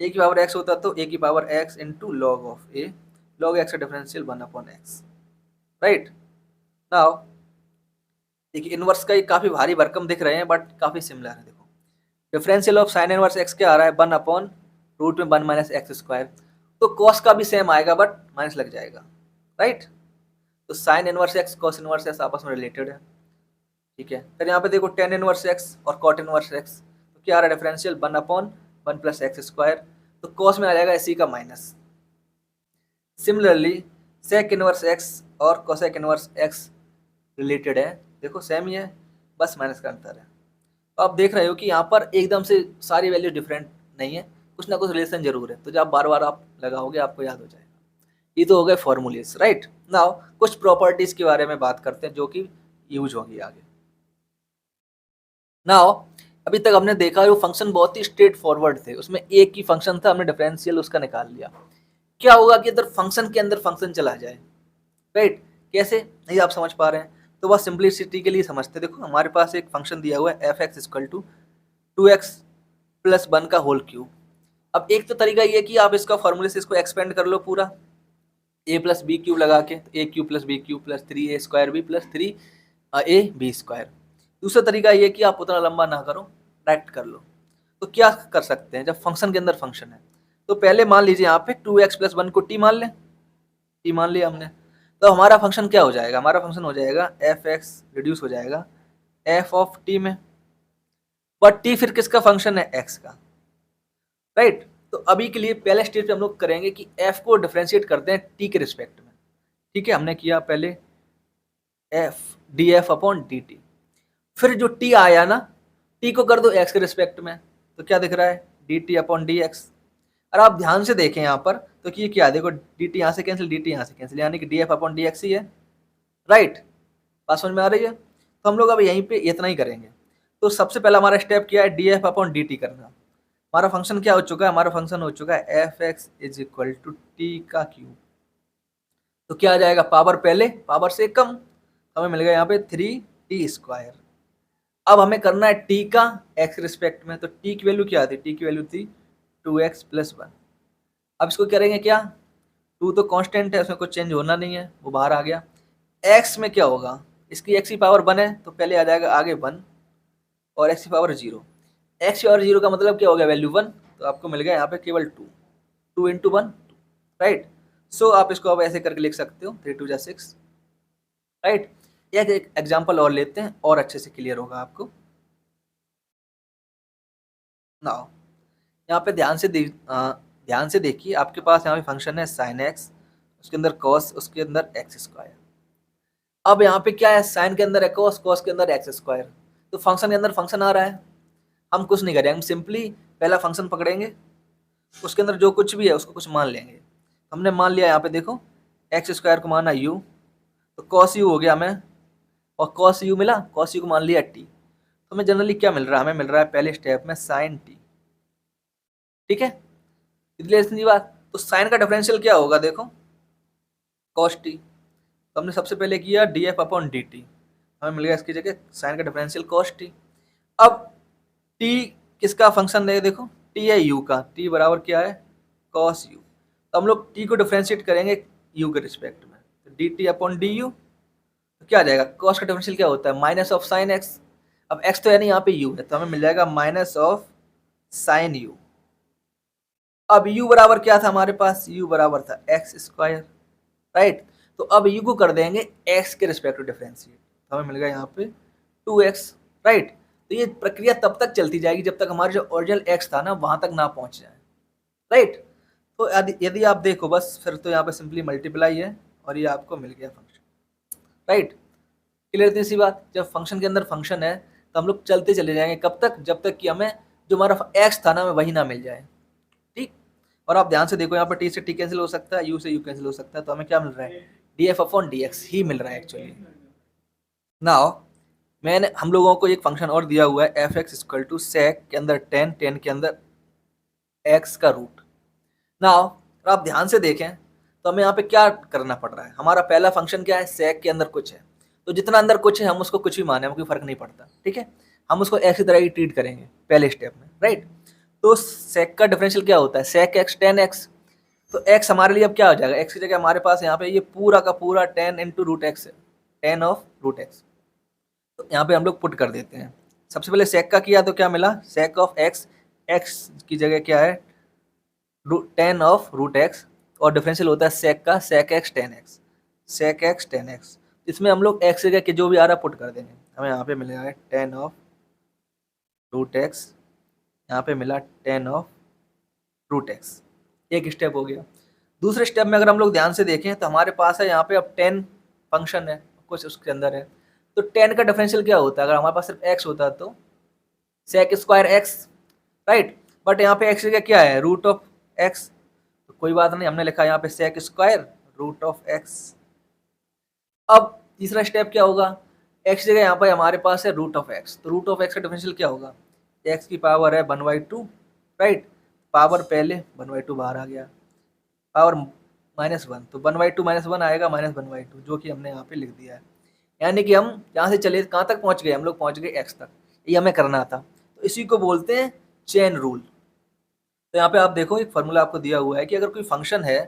Speaker 1: ए की पावर एक्स होता तो ए की power x into log of A, log x का डिफरेंशियल 1/x, राइट। नाउ देखिए इनवर्स का ये काफी भारी भरकम दिख रहे हैं बट काफी सिमिलर है। देखो differential of sine inverse X क्या आ रहा है, 1/रूट में 1 माइनस एक्स स्क्वायर, तो कॉस का भी सेम आएगा बट माइनस लग जाएगा, राइट। तो sine inverse x cos inverse x आपस में रिलेटेड है, ठीक है। फिर यहाँ पे देखो टेन इनवर्स एक्स और कॉट इनवर्स एक्स, तो क्या आ रहा है डिफरेंशियल 1/1 प्लस एक्स स्क्वायर, तो कॉस में आ जाएगा इसी का minus. Similarly sec inverse X और कोसेक इनवर्स एक्स रिलेटेड है, देखो सेम ही है, बस माइनस का अंतर है। तो आप देख रहे हो कि यहाँ पर एकदम से सारी वैल्यू डिफरेंट नहीं है, कुछ ना कुछ रिलेशन जरूर है, तो जब बार बार आप लगाओगे आपको याद हो जाएगा। ये तो हो गए फॉर्मूलेस, राइट। नाउ कुछ प्रॉपर्टीज के बारे में बात करते हैं जो कि यूज होगी आगे। नाउ अभी तक हमने देखा वो फंक्शन बहुत ही स्ट्रेट फॉरवर्ड थे, उसमें एक ही फंक्शन था, हमने डिफरेंशियल उसका निकाल लिया। क्या होगा कि अगर फंक्शन के अंदर फंक्शन चला जाए, राइट, कैसे नहीं आप समझ पा रहे हैं, तो बस सिंपलिसिटी के लिए समझते। देखो हमारे पास एक फंक्शन दिया हुआ है F X equal to 2x plus 1 का होल क्यूब। अब एक तो तरीका ये कि आप इसका फॉर्मूले से इसको एक्सपेंड कर लो पूरा, ए प्लस बी क्यूब लगा के, A cube plus B cube plus 3a square B plus 3a B square. दूसरा तरीका ये कि आप उतना लंबा ना करो, डायरेक्ट कर लो। तो क्या कर सकते हैं, जब फंक्शन के अंदर फंक्शन है तो पहले मान लीजिए यहाँ पे 2x प्लस 1 को t मान लें, t मान लिया हमने, तो हमारा फंक्शन क्या हो जाएगा, हमारा फंक्शन हो जाएगा एफ एक्स रिड्यूस हो जाएगा एफ ऑफ टी में, बट टी फिर किसका फंक्शन है, एक्स का, राइट। तो अभी के लिए पहले स्टेज पे हम लोग करेंगे कि एफ को डिफरेंशिएट करते हैं टी के रिस्पेक्ट में, ठीक है। हमने किया पहले F D F upon D T, फिर जो टी आया ना, टी को कर दो एक्स के रिस्पेक्ट में, तो क्या दिख रहा है D T upon D x. और आप ध्यान से देखें यहाँ पर तो कि ये क्या, देखो डी टी यहाँ से कैंसिल, डी टी यहाँ से कैंसिल, यानी कि D F upon D X ही है, राइट। बात समझ में आ रही है। तो हम लोग अब यहीं पे इतना ही करेंगे। तो सबसे पहला हमारा स्टेप क्या है, D F upon D T करना। हमारा फंक्शन क्या हो चुका है, हमारा फंक्शन हो चुका है F X is equal to T का क्यूब। तो क्या आ जाएगा, पावर पहले पावर से कम, तो हमें मिल गया यहाँ पे 3t स्क्वायर। अब हमें करना है t का x रिस्पेक्ट में, तो t की वैल्यू क्या थी, t की वैल्यू थी 2x प्लस 1। अब इसको करेंगे क्या, 2 तो कांस्टेंट है, उसमें कुछ चेंज होना नहीं है, वो बाहर आ गया। x में क्या होगा, इसकी x की पावर 1 है तो पहले आ जाएगा आगे 1 और x की पावर 0। x की पावर 0 का मतलब क्या हो गया, वैल्यू 1, तो आपको मिल गया यहाँ पे केवल 2, 2 इंटू 1, राइट। सो आप इसको अब ऐसे करके लिख सकते हो 3 2 6, राइट। एक एग्जांपल और लेते हैं और अच्छे से क्लियर होगा आपको। नाउ यहाँ पे ध्यान से देखिए, आपके पास यहाँ पे फंक्शन है साइन एक्स, उसके अंदर कॉस, उसके अंदर एक्स स्क्वायर। अब यहाँ पे क्या है, साइन के अंदर है कॉस, कॉस के अंदर एक्स स्क्वायर, तो फंक्शन के अंदर फंक्शन आ रहा है। हम कुछ नहीं करेंगे, हम सिंपली पहला फंक्शन पकड़ेंगे, उसके अंदर जो कुछ भी है उसको कुछ मान लेंगे। हमने मान लिया यहाँ पे देखो एक्स स्क्वायर को माना यू, तो कॉस यू हो गया हमें, और कॉस यू मिला, कॉस यू को मान लिया टी, तो हमें जनरली क्या मिल रहा है, हमें मिल रहा है पहले स्टेप में साइन टी, ठीक है। इसलिए इतनी बात, तो साइन का डिफरेंशियल क्या होगा, देखो कॉस टी, तो हमने सबसे पहले किया D F upon D T, हमें मिल गया इसकी जगह साइन का डिफरेंशियल कॉस टी। अब टी किसका फंक्शन है, देखो टी है यू का, टी बराबर क्या है कॉस यू, तो हम लोग टी को डिफरेंशिएट करेंगे यू के रिस्पेक्ट में, तो D T upon D you, तो क्या आ जाएगा, कॉस का डिफरेंशियल क्या होता है, माइनस ऑफ साइन एक्स। अब एक्स तो है नहीं यहाँ पे यू है, तो हमें मिल जाएगा माइनस ऑफ साइन यू। अब u बराबर क्या था हमारे पास, u बराबर था एक्स स्क्वायर, राइट। तो अब u को कर देंगे x के रिस्पेक्ट टू डिफरेंशिएट, तो हमें मिल गया यहाँ पे 2x, राइट। तो ये प्रक्रिया तब तक चलती जाएगी जब तक हमारा जो ओरिजिनल x था ना वहां तक ना पहुंच जाए, राइट। तो यदि आप देखो बस फिर तो यहाँ पे सिंपली मल्टीप्लाई है और ये आपको मिल गया फंक्शन, राइट। क्लियर थी सी बात। जब फंक्शन के अंदर फंक्शन है तो हम लोग चलते चले जाएंगे, कब तक, जब तक कि हमें जो हमारा x था ना हमें वही ना मिल जाए, ठीक। और आप ध्यान से देखो यहाँ पर t से t कैंसिल हो सकता है, u से u कैंसिल हो सकता है, तो हमें क्या मिल रहा है, df अपॉन dx ही मिल रहा है एक्चुअली। नाउ मैंने हम लोगों को एक फंक्शन और दिया हुआ है एफ एक्स इक्वल टू सेक के अंदर 10, 10 के अंदर x का रूट। नाउ आप ध्यान से देखें तो हमें यहाँ पे क्या करना पड़ रहा है, हमारा पहला फंक्शन क्या है, सेक के अंदर कुछ है, तो जितना अंदर कुछ है हम उसको कुछ भी माने, हमें कोई फर्क नहीं पड़ता, ठीक है। हम उसको ऐसी तरह ही ट्रीट करेंगे पहले स्टेप में, राइट। तो sec का डिफरेंशियल क्या होता है, sec x tan x। तो x हमारे लिए अब क्या हो जाएगा, x की जगह हमारे पास यहाँ पे ये पूरा का पूरा tan इंटू रूट एक्स है, tan ऑफ रूट एक्स। तो यहाँ पे हम लोग पुट कर देते हैं। सबसे पहले sec का किया तो क्या मिला, sec ऑफ x, x की जगह क्या है tan ऑफ रूट एक्स, और डिफरेंशियल होता है sec का sec x tan x, sec x tan x। इसमें हम लोग x जगह के जो भी आ रहा है पुट कर देंगे, हमें यहाँ पे मिलेगा tan ऑफ रूट एक्स, यहाँ पे मिला tan ऑफ रूट एक्स। एक स्टेप हो गया। दूसरे स्टेप में अगर हम लोग ध्यान से देखें तो हमारे पास है यहाँ पे अब tan फंक्शन है, कुछ उसके अंदर है। तो tan का डिफरेंशियल क्या होता है, अगर हमारे पास सिर्फ x होता तो sec square x, right. But यहाँ पे x जगह क्या है, रूट ऑफ x, तो कोई बात नहीं, हमने लिखा यहाँ पे sec square root of x। अब तीसरा स्टेप क्या होगा, x जगह यहाँ पे हमारे पास है रूट ऑफ x, तो रूट ऑफ x का डिफरेंशियल क्या होगा, x की पावर है 1/2, राइट। पावर पहले 1/2 बाहर आ गया, पावर -1, तो 1/2 -1 आएगा -1/2, जो कि हमने यहाँ पे लिख दिया है। यानी कि हम यहाँ से चले कहाँ तक पहुँच गए, हम लोग पहुँच गए x तक, ये हमें करना था। तो इसी को बोलते हैं चेन रूल। तो यहाँ पे आप देखो एक फॉर्मूला आपको दिया हुआ है कि अगर कोई फंक्शन है,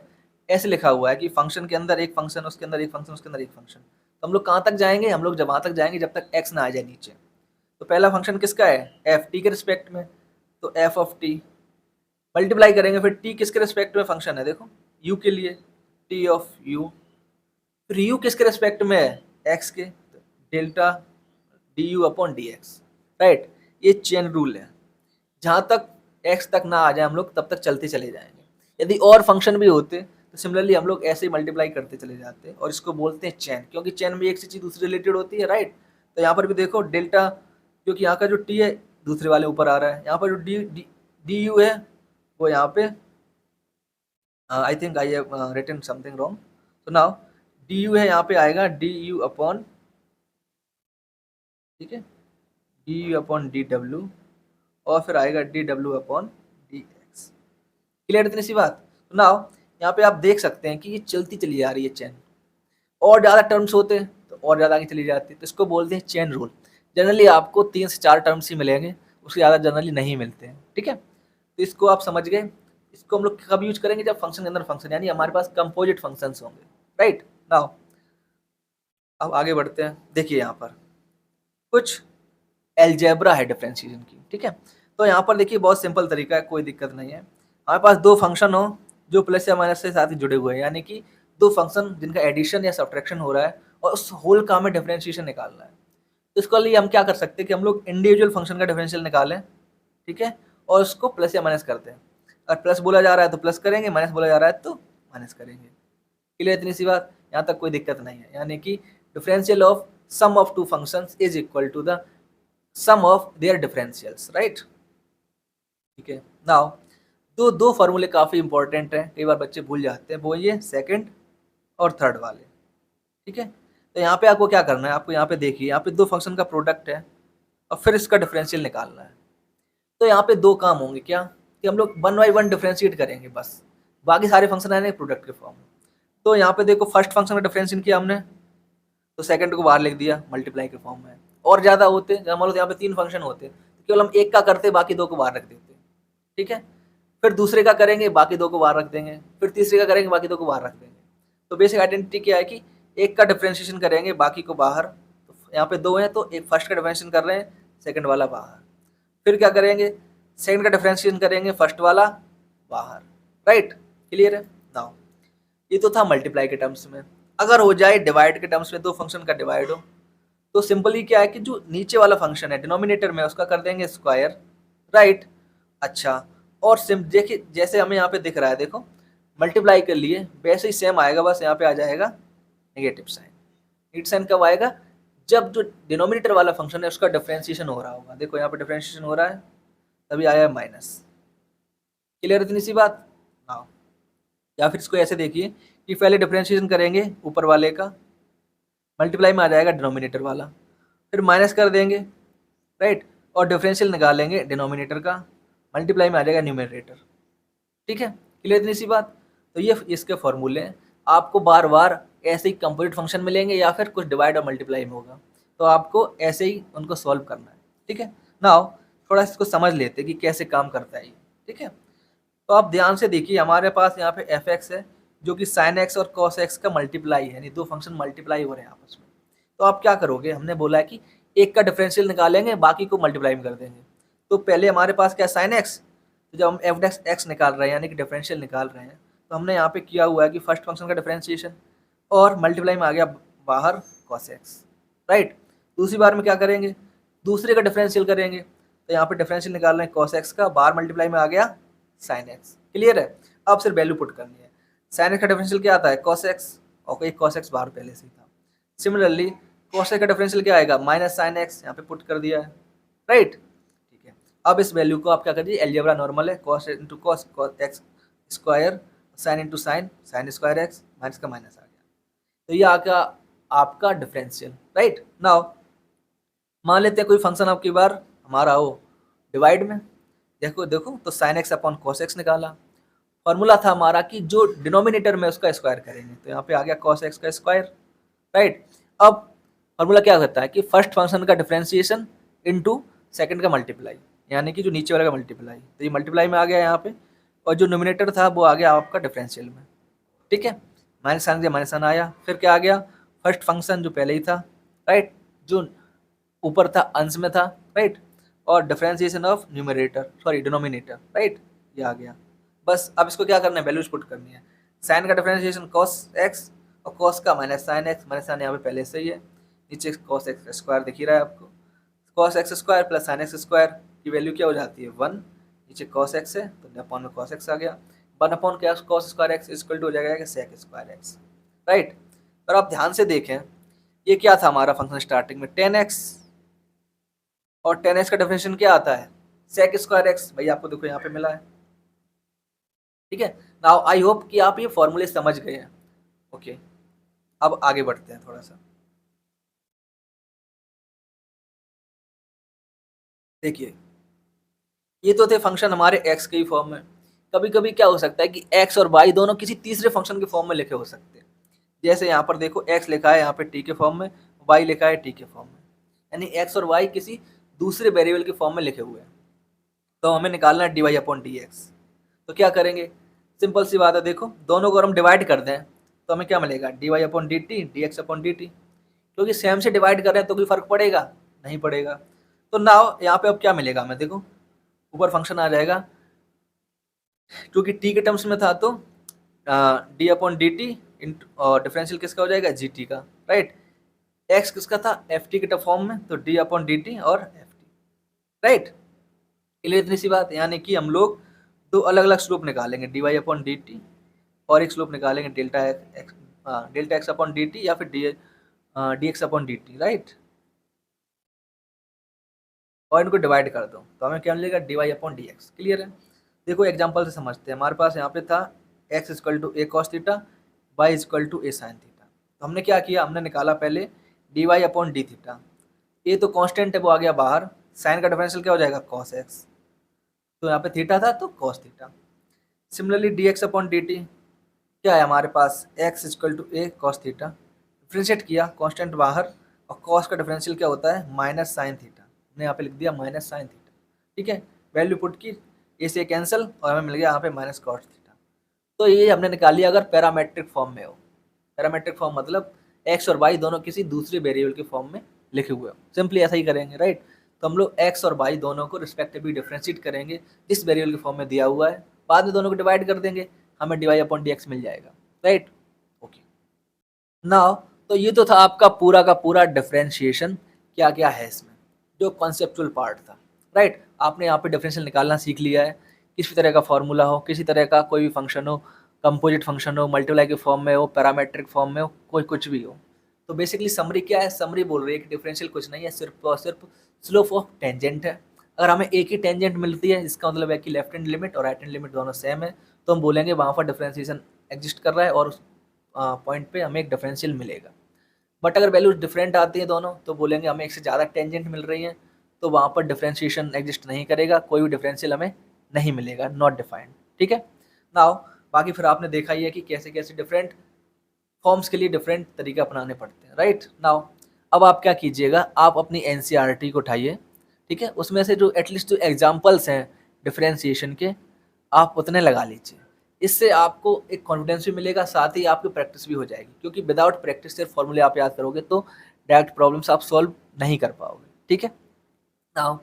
Speaker 1: ऐसे लिखा हुआ है कि फंक्शन के अंदर एक फंक्शन, उसके अंदर एक फंक्शन, उसके अंदर एक फंक्शन, तो हम लोग कहाँ तक जाएंगे, हम लोग जब वहाँ तक जाएंगे जब तक x ना आ जाए नीचे। तो पहला फंक्शन किसका है, एफ, टी के रिस्पेक्ट में, तो एफ ऑफ टी मल्टीप्लाई करेंगे, फिर टी किसके रिस्पेक्ट में फंक्शन है, देखो u के लिए टी ऑफ u, फिर u किसके रिस्पेक्ट में है, x के, delta D U upon D x, right. ये चेन रूल है, जहाँ तक x तक ना आ जाए हम लोग तब तक चलते चले जाएंगे। यदि और फंक्शन भी होते तो सिमिलरली हम लोग ऐसे ही मल्टीप्लाई करते चले जाते, और इसको बोलते हैं चेन, क्योंकि चेन में एक से चीज़ दूसरे रिलेटेड होती है, राइट। तो यहाँ पर भी देखो डेल्टा, क्योंकि यहाँ का जो टी है दूसरे वाले ऊपर आ रहा है, यहाँ पर जो डी यू है वो यहाँ पे I think I have written something wrong, तो नाउ डी यू है यहाँ पे आएगा डी यू अपॉन, ठीक है, D U upon D W, और फिर आएगा D W upon D X. Clear इतनी सी बात। तो नाउ यहाँ पे आप देख सकते हैं कि ये चलती चली जा रही है चेन, और ज़्यादा टर्म्स होते हैं तो और ज़्यादा आगे चली जाती है, तो इसको बोलते हैं चेन रूल। जनरली आपको 3 से 4 टर्म्स ही मिलेंगे, उससे ज़्यादा जनरली नहीं मिलते हैं, ठीक है। तो इसको आप समझ गए। इसको हम लोग कब यूज करेंगे, जब फंक्शन के अंदर फंक्शन, यानी हमारे पास कंपोजिट फंक्शंस होंगे, राइट। नाउ अब आगे बढ़ते हैं। देखिए यहाँ पर कुछ एल्जेब्रा है डिफरेंशिएशन की, ठीक है। तो यहाँ पर देखिए बहुत सिंपल तरीका है, कोई दिक्कत नहीं है। हमारे पास दो फंक्शन हो जो प्लस या माइनस के साथ ही जुड़े हुए हैं, यानी कि दो फंक्शन जिनका एडिशन या सब्ट्रैक्शन हो रहा है, और उस होल का हमें डिफरेंशिएशन निकालना है। तो इसके लिए हम क्या कर सकते हैं कि हम लोग इंडिविजुअल फंक्शन का डिफरेंशियल निकालें, ठीक है, और उसको प्लस या माइनस करते हैं। अगर प्लस बोला जा रहा है तो प्लस करेंगे, माइनस बोला जा रहा है तो माइनस करेंगे। क्लियर इतनी सी बात, यहाँ तक कोई दिक्कत नहीं है। यानी कि differential of sum of two functions is equal to the sum of their differentials, right. ठीक है। नाउ दो फॉर्मूले काफ़ी इंपॉर्टेंट हैं, कई बार बच्चे भूल जाते हैं, वो ये सेकंड और थर्ड वाले, ठीक है। तो यहाँ पे आपको क्या करना है, आपको यहाँ पे देखिए, यहाँ पे दो फंक्शन का प्रोडक्ट है और फिर इसका डिफरेंशियल निकालना है। तो यहाँ पे दो काम होंगे, क्या कि हम लोग 1 बाई 1 डिफरेंशिएट करेंगे बस, बाकी सारे फंक्शन आए प्रोडक्ट के फॉर्म में। तो यहाँ पे देखो फर्स्ट फंक्शन का डिफरेंशिएट किया हमने, तो सेकंड को बाहर लिख दिया मल्टीप्लाई के फॉर्म में। और ज़्यादा होते, जब मान लो यहाँ पे 3 फंक्शन होते तो केवल हम एक का करते, बाकी दो को बाहर रख देते, ठीक है। फिर दूसरे का करेंगे, बाकी दो को बाहर रख देंगे, फिर तीसरे का करेंगे, बाकी दो को बाहर रख देंगे। तो बेसिक आइडेंटिटी क्या है कि एक का डिफरेंशिएशन करेंगे, बाकी को बाहर। तो यहाँ पे दो हैं तो एक फर्स्ट का डिफरेंशिएशन कर रहे हैं, सेकंड वाला बाहर। फिर क्या करेंगे, सेकंड का डिफरेंशिएशन करेंगे, फर्स्ट वाला बाहर, राइट। क्लियर है। नाउ ये तो था मल्टीप्लाई के टर्म्स में। अगर हो जाए डिवाइड के टर्म्स में, दो फंक्शन का डिवाइड हो, तो सिंपली क्या है कि जो नीचे वाला फंक्शन है डिनोमिनेटर में, उसका कर देंगे स्क्वायर, राइट। अच्छा, और देखिए जैसे हमें यहाँ पे दिख रहा है, देखो मल्टीप्लाई कर लिए वैसे ही सेम आएगा, बस यहाँ पे आ जाएगा नेगेटिव साइन। नेगेटिव साइन कब आएगा, जब जो डिनोमिनेटर वाला फंक्शन है उसका डिफरेंशिएशन हो रहा होगा। देखो यहाँ पे डिफरेंशिएशन हो रहा है, तभी आया है माइनस। क्लियर इतनी सी बात। हाँ, या फिर इसको ऐसे देखिए कि पहले डिफरेंशिएशन करेंगे ऊपर वाले का, मल्टीप्लाई में आ जाएगा डिनोमिनेटर वाला, फिर माइनस कर देंगे, राइट, और डिफरेंशियल निकालेंगे डिनोमिनेटर का, मल्टीप्लाई में आ जाएगा न्यूमरेटर, ठीक है। क्लियर इतनी सी बात। तो ये इसके फॉर्मूले हैं। आपको बार बार ऐसे ही कंपोजिट फंक्शन मिलेंगे या फिर कुछ डिवाइड और मल्टीप्लाई में होगा, तो आपको ऐसे ही उनको सॉल्व करना है, ठीक है। नाउ थोड़ा इसको समझ लेते हैं कि कैसे काम करता है ये। ठीक है। तो आप ध्यान से देखिए, हमारे पास यहाँ पे एफ एक्स है जो कि साइन एक्स और कॉस एक्स का मल्टीप्लाई है, यानी दो फंक्शन मल्टीप्लाई हो रहे हैं आपस में। तो आप क्या करोगे, हमने बोला है कि एक का डिफरेंशियल निकालेंगे, बाकी को मल्टीप्लाई में कर देंगे। तो पहले हमारे पास क्या साइन एक्स, तो जब हम एफ एक्स निकाल रहे हैं यानी कि डिफरेंशियल निकाल रहे हैं, तो हमने यहाँ पे किया हुआ है कि फर्स्ट फंक्शन का डिफरेंशिएशन और मल्टीप्लाई में आ गया बाहर कॉस एक्स, राइट। दूसरी बार में क्या करेंगे, दूसरे का डिफरेंशियल करेंगे, तो यहाँ पे डिफरेंशियल निकाल रहे हैं कॉस एक्स का, बाहर मल्टीप्लाई में आ गया साइन एक्स। क्लियर है। अब सिर्फ वैल्यू पुट करनी है। साइन एक्स का डिफरेंशियल क्या आता है, कॉस एक्स, और एक कॉस एक्स बाहर पहले से ही था। सिमिलरली कॉस एक्स का डिफरेंशियल क्या आएगा, माइनस साइन एक्स, यहाँ पे पुट कर दिया है, राइट। ठीक है। अब इस वैल्यू को आप क्या करिए, अलजेब्रा नॉर्मल है, cos into cos x square, sine into sine, sine square x, minus का माइनस आ गया। तो ये आका आपका डिफरेंशियल, राइट। नाउ मान लेते हैं कोई फंक्शन आपकी बार हमारा हो डिवाइड में, देखो देखो तो sine x upon cos x निकाला। फॉर्मूला था हमारा कि जो डिनोमिनेटर में उसका स्क्वायर करेंगे, तो यहाँ पे आ गया कॉस एक्स का स्क्वायर, राइट। अब फॉर्मूला क्या कहता है कि फर्स्ट फंक्शन का डिफरेंशिएशन इनटू सेकंड का मल्टीप्लाई, यानी कि जो नीचे वाले का मल्टीप्लाई, तो ये मल्टीप्लाई में आ गया यहाँ पे, और जो नोमिनेटर था वो आ गया आपका डिफरेंशियल में, ठीक है। माइनस साइन दिया, माइनस साइन आया, फिर क्या आ गया, फर्स्ट फंक्शन जो पहले ही था, राइट, जो ऊपर था अंश में था, राइट, और differentiation of numerator sorry denominator, right, ये आ गया। बस अब इसको क्या करना है, वैल्यूज पुट करनी है। साइन का डिफरेंशिएशन कॉस एक्स और कॉस का minus sine X, minus sine यहाँ पे पहले से ही है, नीचे कॉस एक्स स्क्वायर दिख ही रहा है आपको, cos x square plus sine x square की वैल्यू क्या हो जाती है 1, नीचे कॉस एक्स है तो अपॉन में कॉस एक्स आ गया, 1 अपॉन क्या cos square X equal to हो जाएगा सेक स्क्वायर एक्स, राइट। और आप ध्यान से देखें, ये क्या था हमारा फंक्शन स्टार्टिंग में 10x, और 10x का डेफिनेशन क्या आता है, सेक स्क्वायर एक्स, भाई आपको देखो यहाँ पे मिला है, ठीक है। नाउ आई होप कि आप ये फॉर्मूले समझ गए हैं, ओके। अब आगे बढ़ते हैं थोड़ा सा, देखिए ये तो थे फंक्शन हमारे x के ही फॉर्म में। कभी कभी क्या हो सकता है कि x और y दोनों किसी तीसरे फंक्शन के फॉर्म में लिखे हो सकते हैं, जैसे यहाँ पर देखो x लिखा है यहाँ पे t के फॉर्म में, y लिखा है t के फॉर्म में, यानी x और y किसी दूसरे वेरिएबल के फॉर्म में लिखे हुए हैं। तो हमें निकालना है dy अपॉन डी एक्स। तो क्या करेंगे, सिंपल सी बात है, देखो दोनों को अगर हम डिवाइड कर दें तो हमें क्या मिलेगा, dy upon D T, D X upon D T, क्योंकि सेम से डिवाइड कर रहे हैं तो कोई फर्क पड़ेगा नहीं पड़ेगा। तो नाउ यहाँ पे अब क्या मिलेगा हमें, देखो ऊपर फंक्शन आ जाएगा, क्योंकि टी के टर्म्स में था तो डी अपॉन डी टी और डिफरेंशियल किसका हो जाएगा, जी टी का, राइट। एक्स किसका था, एफ टी के फॉर्म में, तो डी अपॉन डी टी और एफ टी, राइट। क्लियर, इतनी सी बात, यानी कि हम लोग दो अलग अलग स्लोप निकालेंगे, D Y upon D T, और एक स्लोप निकालेंगे delta X upon D T, या फिर D X upon D T, right. और इनको डिवाइड कर दो तो हमें क्या मिलेगा, D Y upon D X. Clear है। देखो एग्जांपल से समझते हैं, हमारे पास यहाँ पे था x equal to A cos theta, Y equal to A sine theta. तो हमने क्या किया, हमने निकाला पहले D Y upon D theta, A तो कांस्टेंट है वो आ गया बाहर, साइन का डिफरेंशियल क्या हो जाएगा कॉस एक्स, तो यहाँ पे थीटा था तो cos theta. Similarly D X upon D T क्या है हमारे पास, x equal to A cos theta, differentiate किया कांस्टेंट बाहर, और कॉस का डिफरेंशियल क्या होता है माइनस साइन थीटा, हमने यहाँ पे लिख दिया माइनस साइन थीटा, ठीक है। वैल्यू पुट की, ए से कैंसिल और हमें मिल गया यहाँ पे माइनस कॉस थीटा। तो ये हमने निकाली अगर पैरामेट्रिक फॉर्म में हो, पैरामेट्रिक फॉर्म मतलब एक्स और वाई दोनों किसी दूसरे वेरिएबल के फॉर्म में लिखे हुए हो, सिंपली ऐसा ही करेंगे, राइट। तो हम लोग एक्स और वाई दोनों को रिस्पेक्टिवली डिफ्रेंशिएट करेंगे जिस वेरिएबल के फॉर्म में दिया हुआ है, बाद में दोनों को डिवाइड कर देंगे, हमें D Y upon D X मिल जाएगा, राइट, ओके। नाउ तो ये तो था आपका पूरा का पूरा डिफरेंशिएशन क्या क्या है इसमें, जो कॉन्सेप्चुअल पार्ट था, राइट। आपने यहाँ पे डिफरेंशियल निकालना सीख लिया है, किसी तरह का फॉर्मूला हो, किसी तरह का कोई भी फंक्शन हो, कंपोजिट फंक्शन हो, मल्टीप्लाई के फॉर्म में हो, पैरामेट्रिक फॉर्म में हो, कोई कुछ भी हो। तो बेसिकली समरी क्या है, समरी बोल रही है कि डिफरेंशियल कुछ नहीं है, सिर्फ और सिर्फ स्लोप ऑफ टेंजेंट है। अगर हमें एक ही टेंजेंट मिलती है, इसका मतलब है कि लेफ्ट हैंड लिमिट और राइट हैंड लिमिट दोनों सेम है, तो हम बोलेंगे वहाँ पर डिफरेंशिएशन एग्जिस्ट कर रहा है और उस पॉइंट पे हमें एक डिफरेंशियल मिलेगा। बट अगर वैल्यूज डिफरेंट आती है दोनों, तो बोलेंगे हमें एक से ज़्यादा टेंजेंट मिल रही है, तो वहाँ पर डिफरेंशिएशन एग्जिस्ट नहीं करेगा, कोई भी डिफरेंशियल हमें नहीं मिलेगा, नॉट डिफाइंड, ठीक है। नाउ बाकी फिर आपने देखा ही है कि कैसे कैसे डिफरेंट फॉर्म्स के लिए डिफरेंट तरीके अपनाने पड़ते हैं, राइट। नाउ अब आप क्या कीजिएगा, आप अपनी एनसीईआरटी को उठाइए, ठीक है, उसमें से जो एटलीस्ट जो एग्जाम्पल्स हैं डिफरेंशिएशन के आप उतने लगा लीजिए। इससे आपको एक कॉन्फिडेंस भी मिलेगा, साथ ही आपकी प्रैक्टिस भी हो जाएगी, क्योंकि विदाउट प्रैक्टिस सिर्फ फॉर्मूले आप याद करोगे तो डायरेक्ट प्रॉब्लम्स आप सॉल्व नहीं कर पाओगे। ठीक है। नाउ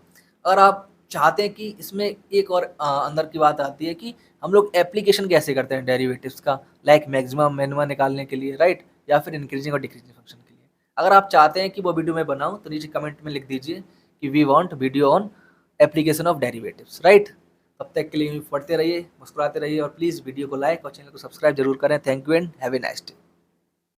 Speaker 1: अगर आप चाहते हैं कि इसमें एक और अंदर की बात आती है कि हम लोग एप्लीकेशन कैसे करते हैं डेरिवेटिव्स का, लाइक मैक्सिमम मिनिमम निकालने के लिए, राइट, या फिर इंक्रीजिंग और डिक्रीजिंग फंक्शन के लिए। अगर आप चाहते हैं कि वो वीडियो मैं बनाऊं तो नीचे कमेंट में लिख दीजिए कि we want video on application of derivatives, right. तब तक के लिए पढ़ते रहिए, मुस्कुराते रहिए और प्लीज़ वीडियो को लाइक और चैनल को सब्सक्राइब जरूर करें। Thank you and have a nice day.